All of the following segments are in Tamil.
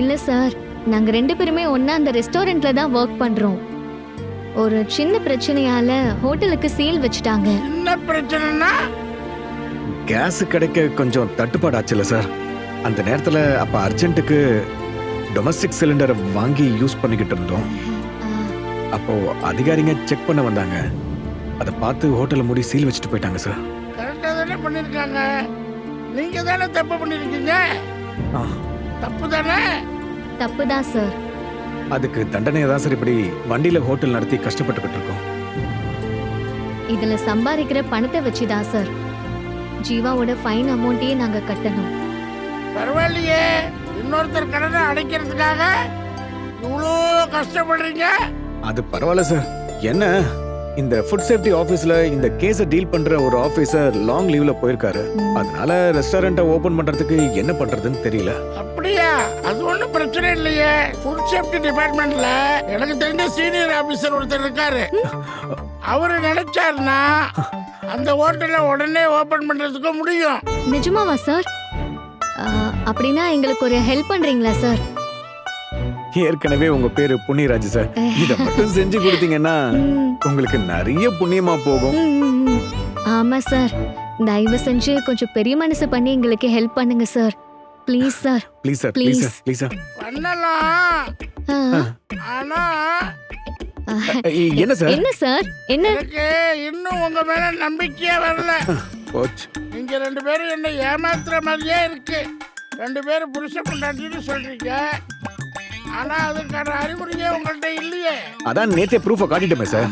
இல்ல சார், நாங்க 2 பேருமே ஒண்ணா அந்த ரெஸ்டாரண்ட்ல தான் ஒர்க் பண்றோம். ஒரு சின்ன பிரச்சனையால ஹோட்டலுக்கு சீல் வச்சுட்டாங்க. என்ன பிரச்சனைனா? கேஸ் கிடைக்க கொஞ்சம் தட்டுப்பாடு ஆச்சுல சார். அந்த நேரத்துல அப்ப அர்ஜென்ட்டுக்கு டொமஸ்டிக் சிலிண்டரை வாங்கி யூஸ் பண்ணிக்கிட்டு இருந்தோம். அப்போ அதிகாரிங்க செக் பண்ண வந்தாங்க. அதை பார்த்து ஹோட்டலை மூடி சீல் வச்சுட்டு போயிட்டாங்க சார். கரெக்டா தானே பண்ணிருக்காங்க. நீங்க தானே தப்பு பண்ணிருக்கீங்க. தப்பு தானே? தப்பு தான் சார். அதுக்கு தண்டனையை தான் சார் இப்படி வண்டியில ஹோட்டல் நடத்தி கஷ்டப்பட்டுக்கிட்டு இருக்கோம். இதுல சம்பாதிக்கிற பணத்தை வச்சுதான் சார் ஜீவாவோட ஃபைன் அமௌண்ட்டையே நாங்க கட்டணும். பரவாயில்லையே, இன்னொருத்தர் கடனை அடைக்கிறதுக்காக இவ்வளோ கஷ்டப்படுறீங்க. அது பரவாயில்ல சார். என்ன இந்த ஃபுட் சேஃப்டி ஆபீஸ்ல இந்த கேஸை டீல் பண்ற ஒரு ஆபீசர் லாங் லீவ்ல போயிருக்காரு. அதனால ரெஸ்டாரண்ட்டை ஓபன் பண்றதுக்கு என்ன பண்றதுன்னு தெரியல. அப்படியா? அது ஒன்றும் பிரச்சனை இல்லையே. ஃபுட் சேஃப்டி டிபார்ட்மெண்ட்ல எனக்கு தெரிஞ்ச சீனியர் ஆபீசர் ஒருத்தர் இருக்காரு. அவரு நினைச்சாருன்னா அந்த ஹோட்டலை உடனே ஓபன் பண்றதுக்கு முடியும். நிஜமாவா சார்? அப்படின்னா எங்களுக்கு ஒரு ஹெல்ப் பண்றீங்களா சார்? ஏற்கனவே உங்க பேரு புண்ணியராஜ் சார். இத மட்டும் செஞ்சு கொடுத்தீங்கன்னா உங்களுக்கு நிறைய புண்ணியமா போகும். ஆமா சார், தயவு செஞ்சு கொஞ்சம் பெரிய மனசு பண்ணி எங்களுக்கு ஹெல்ப் பண்ணுங்க sir. Please sir. Please sir, please sir, please sir. பண்ணலாம். ஆனா என்ன சார்? என்ன சார்? என்ன? எனக்கு இன்னும் உங்க மேல நம்பிக்கையே வரல. போச்சு. நீங்க 2 பேரும் என்ன ஏமாத்துற மாதிரியே இருக்கு. 2 பேரும் புருஷ பொண்டாட்டின்னு சொல்றீங்க. ஆனா அதுக்கான அறிகுறியே உங்கள்ட்ட இல்லையே. அதான் நேத்தே ப்ரூஃபை காட்டிட்டோமே சார்.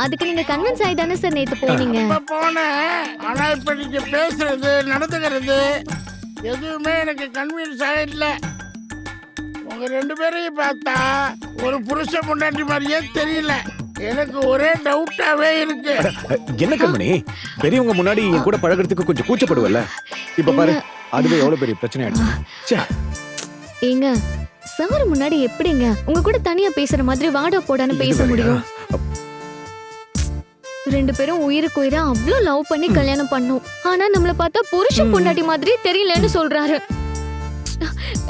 அதுக்கு நீங்க கன்வின்ஸ் ஆயி தானே சார் நேத்து போனீங்க? இப்ப போனேன். ஆனா இப்ப நீங்க பேசுறது நடந்துக்கிறது எதுவுமே எனக்கு கன்வின்ஸ் ஆகல. உங்க 2 பேரையும் பார்த்தா ஒரு புருஷ பொண்டாட்டி மாதிரியே தெரியல. எனக்கு ஒரே டவுட்டாவே இருக்கு. என்ன கண்மணி, பெரியவங்க முன்னாடி என் கூட பழகிறதுக்கு கொஞ்சம் கூச்சப்படுவல்ல. இப்ப பாரு, அதுவே எவ்வளவு பெரிய பிரச்சனை ஆயிடுச்சு. ஏங்க சார் முன்னாடி எப்படிங்க உங்க கூட தனியா பேசுற மாதிரி வாடா போடான்னு பேச முடியும்? 2 பேரும் உயிருக்கு உயிரா அவ்வளவு லவ் பண்ணி கல்யாணம் பண்ணோம். ஆனா நம்மள பார்த்தா புருஷன் பொண்டாட்டி மாதிரி தெரியலன்னு சொல்றாரு.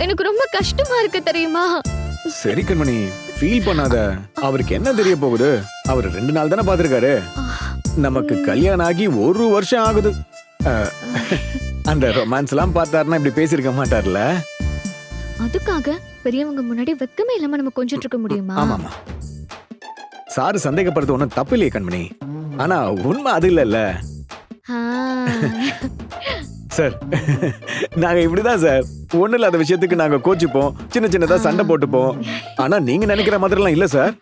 எனக்கு ரொம்ப கஷ்டமா இருக்கு தெரியுமா? சரி கண்மணி, ஃபீல் பண்ணாத. அவருக்கு என்ன தெரிய போகுது? அவர் 2 நாள் தானே பாத்துருக்காரு. நமக்கு கல்யாணம் ஆகி 1 வருஷம் ஆகுது. அந்த ரொமான்ஸ் எல்லாம் பார்த்தாருன்னா இப்படி பேசிருக்க மாட்டார்ல. அதுக்காக பெரியவங்க முன்னாடி வெக்கமே இல்லாம நம்ம கொஞ்சிட்டு இருக்க முடியுமா? ஆமாமா, சாரு சந்தேகப்படுறது ஒண்ணும் தப்பு இல்லையே கண்மணி. ஆனா உண்மை அது இல்லல்ல சார். நாங்க இப்படிதான் சார், ஒண்ணு இல்லாத விஷயத்துக்கு நாங்க கோச்சிப்போம், சின்ன சின்னதா சண்டை போட்டுப்போம். ஆனா நீங்க நினைக்கிற மாதிரி எல்லாம் இல்ல சார்.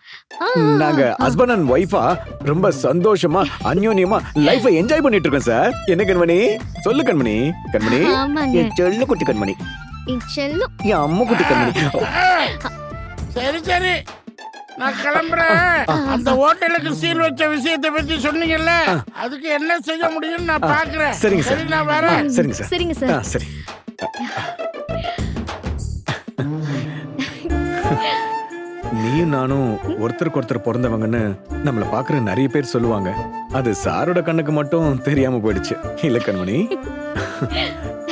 நாங்க ஹஸ்பண்ட் அண்ட் ஒய்ஃபா ரொம்ப சந்தோஷமா அந்யோன்யமா லைஃபை என்ஜாய் பண்ணிட்டு இருக்கோம் சார். என்ன கண்மணி? சொல்லு கண்மணி. கண்மணி, என் செல்ல குட்டி கண்மணி, என் அம்மா குட்டி கண்மணி. சரி சரி, நான் கிளம்புறேன். அந்த ஹோட்டலுக்கு சீல் வச்ச விஷயத்தை பத்தி சொன்னீங்கல்ல, அதுக்கு என்ன செய்ய முடியும்னு நான் பாக்குறேன். சரிங்க சார். சரி, நான் வரேன். சரிங்க சார். சரிங்க சார். சரி. நீயும் நானும் ஒருத்தருக்கு ஒருத்தர் பிறந்தவங்கன்னு நம்மள பாக்குற நிறைய பேர் சொல்லுவாங்க. அது சாரோட கண்ணுக்கு மட்டும் தெரியாம போயிடுச்சு இல்ல கண்மணி?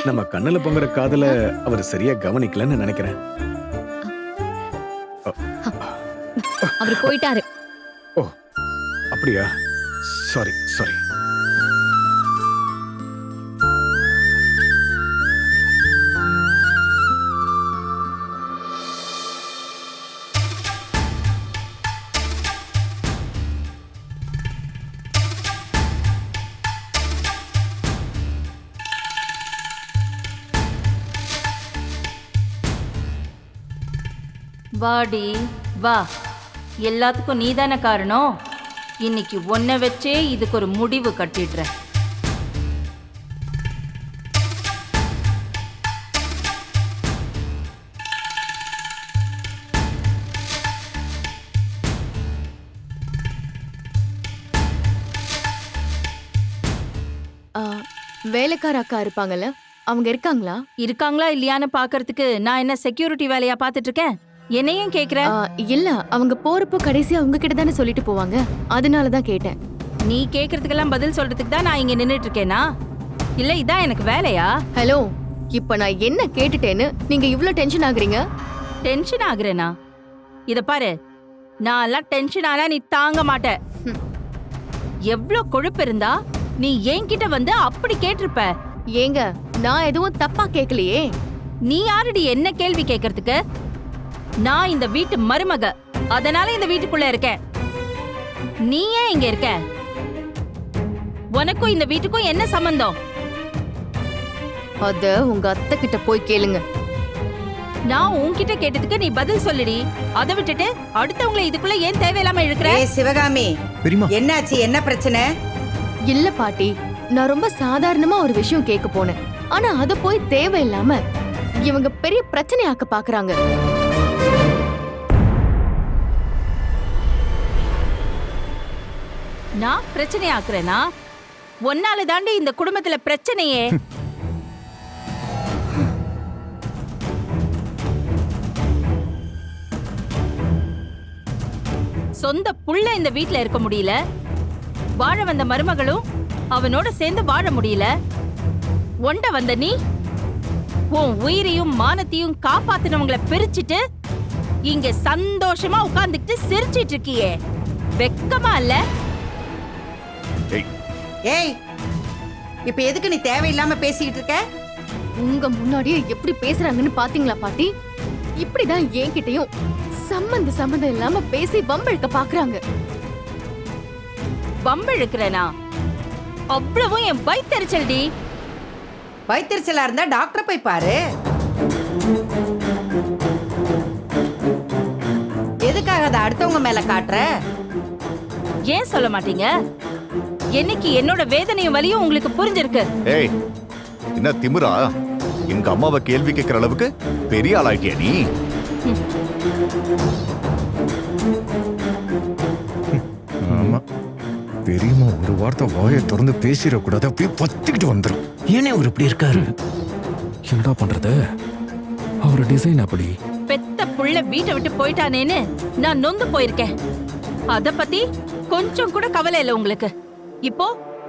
நம்ம கண்ணுல பொங்குற காதல அவர் சரியா கவனிக்கலன்னு நினைக்கிறேன். அவர் போயிட்டாரு. ஓ அப்படியா? Sorry sorry. வாடி வா, எல்லாத்துக்கும் நீதானே காரணம். இன்னைக்கு ஒன்ன வச்சே இதுக்கு ஒரு முடிவு கட்டிடுறேன். வேலைக்கார அக்கா இருப்பாங்கல்ல, அவங்க இருக்காங்களா? இருக்காங்களா இல்லையான்னு பாக்குறதுக்கு நான் என்ன செக்யூரிட்டி வேலையா பாத்துட்டு இருக்கேன்? என்னையும் கேக்குற? இல்ல, அவங்க போறப்போ கடைசியா உங்ககிட்ட தானே சொல்லிட்டு போவாங்க, அதனாலதான் கேட்டேன். நீ கேக்குறதுக்கெல்லாம் பதில் சொல்றதுக்கு தான் நான் இங்க நின்னுட்டு இருக்கேனா? இல்ல இதான் எனக்கு வேலையா? ஹலோ, இப்ப நான் என்ன கேட்டுட்டேன்னு நீங்க இவ்ளோ டென்ஷன் ஆகுறீங்க? டென்ஷன் ஆகுறேனா? இத பாரு, நான் எல்லாம் டென்ஷன் ஆனா நீ தாங்க மாட்ட. ம். எவ்ளோ கொழுப்பு இருந்தா நீ என்கிட்ட வந்து அப்படி கேட்டிருப்ப. ஏங்க நான் எதுவும் தப்பா கேக்கலையே. நீ யாரடி என்ன கேள்வி கேட்கறதுக்கு? நான் இந்த வீட்டு மருமக, அதனால இந்த வீட்டுக்குள்ள இருக்கேன். நீ ஏன் இங்க இருக்க? உனக்கும் இந்த வீட்டுக்கும் என்ன சம்பந்தம்? அத உங்க அத்தை கிட்ட போய் கேளுங்க. நான் உன்கிட்ட கேட்டதுக்கு நீ பதில் சொல்லுடி. அதை விட்டுட்டு அடுத்தவங்களை இதுக்குள்ள ஏன் தேவையில்லாம இழுக்கிற? ஏய் சிவகாமி, பெரியம்மா என்னாச்சு? என்ன பிரச்சனை? இல்ல பாட்டி, நான் ரொம்ப சாதாரணமா ஒரு விஷயம் கேட்க போனேன். ஆனா அத போய் தேவையில்லாம இவங்க பெரிய பிரச்சனையாக்க பாக்குறாங்க. நான் பிரச்சனை ஆக்குறேனா? ஒன்னால தாண்டி இந்த குடும்பத்துல பிரச்சனையே. சொந்த புள்ள இந்த வீட்ல இருக்க முடியல, வாழ வந்த மருமகளும் அவனோட சேர்ந்து வாழ முடியல. ஒண்ட வந்த நீ உன் உயிரையும் மானத்தையும் காப்பாத்தினவங்களை பிரிச்சுட்டு இங்க சந்தோஷமா உட்கார்ந்துட்டு சிரிச்சிட்டு இருக்கியே, வெக்கமா இல்ல? ஏய், இப்ப எதுக்கு நீ தேவையில்லாம பேசிக்கிட்டு இருக்க? உங்க முன்னாடியே எப்படி பேசுறாங்கன்னு பாத்தீங்களா பாட்டி? இப்படிதான் என்கிட்டயும் சம்பந்தம் இல்லாம பேசி வம்பிழுக்க பாக்குறாங்க. பம்பிழுக்கிறேனா? அவ்வளவும் என் வயித்தெரிச்சல்டி. வயிற்றுச்சலா இருந்தா டாக்டர் போய் பாரு. எதுக்காக அதை அடுத்தவங்க மேல காட்டுற? ஏன் சொல்ல மாட்டீங்க? என்னைக்கு என்னோட வேதனையும் வலியும் உங்களுக்கு புரிஞ்சிருக்கு? ஏய், என்ன திமிரா? எங்க அம்மாவை கேள்வி கேட்கிற அளவுக்கு பெரிய ஆளாயிட்டியா நீ? ஆமா, பெரியம்மா ஒரு வார்த்தை வாயை திறந்து பேசிடக்கூடாது, அப்படியே பத்திக்கிட்டு வந்துடும். ஏனே அவர் இப்படி இருக்காரு? என்னடா பண்றது? அவர் டிசைன் அப்படி. பெத்த புள்ள வீட்டை விட்டு போயிட்டானேன்னு நான் நொந்து போயிருக்கேன். அத பத்தி கொஞ்சம் கூட கவலை இல்ல உங்களுக்கு. இப்போ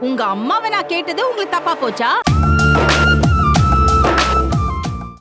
உங்க அம்மாவை நான் கேட்டது உங்களுக்கு தப்பா போச்சா?